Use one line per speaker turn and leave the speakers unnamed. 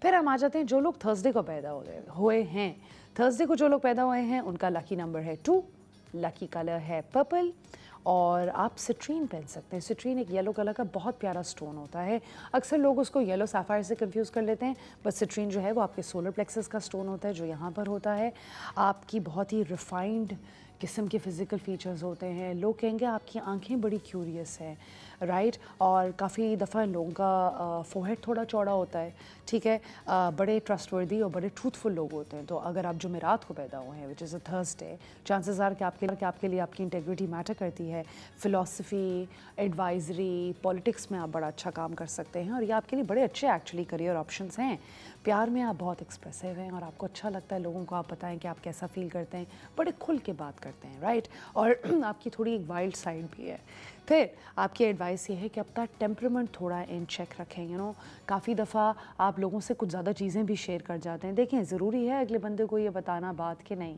फिर हम आ जाते हैं जो लोग थर्सडे को पैदा हुए हैं। थर्सडे को जो लोग पैदा हुए हैं उनका लकी नंबर है 2, लकी कलर है पर्पल और आप सिट्रीन पहन सकते हैं। सिट्रीन एक येलो कलर का बहुत प्यारा स्टोन होता है। अक्सर लोग उसको येलो सैफायर से कंफ्यूज कर लेते हैं, बट सिट्रीन जो है वो आपके सोलर प्लेक्सस का स्टोन होता है जो यहाँ पर होता है। आपकी बहुत ही रिफाइंड किस्म के फिज़िकल फीचर्स होते हैं। लोग कहेंगे आपकी आंखें बड़ी क्यूरियस हैं, राइट। और काफ़ी दफ़ा लोगों का फोरहेड थोड़ा चौड़ा होता है, ठीक है। बड़े ट्रस्टवर्दी और बड़े ट्रूथफुल लोग होते हैं। तो अगर आप जुमेरात को पैदा हुए हैं which is a Thursday, chances are कि आपके लिए आपकी इंटेग्रिटी मैटर करती है। फ़िलासफ़ी, एडवाइज़री, पॉलिटिक्स में आप बड़ा अच्छा काम कर सकते हैं और ये आपके लिए बड़े अच्छे एक्चुअली करियर ऑप्शंस हैं। प्यार में आप बहुत एक्सप्रेसिव हैं और आपको अच्छा लगता है लोगों को आप बताएं कि आप कैसा फ़ील करते हैं, बड़े खुल के बात करते हैं, राइट। और आपकी थोड़ी एक वाइल्ड साइड भी है। फिर आपकी एडवाइस ये है कि अपना टेम्परामेंट थोड़ा इन चेक रखें। काफ़ी दफ़ा आप लोगों से कुछ ज़्यादा चीज़ें भी शेयर कर जाते हैं। देखें, ज़रूरी है अगले बंदे को ये बताना बात कि नहीं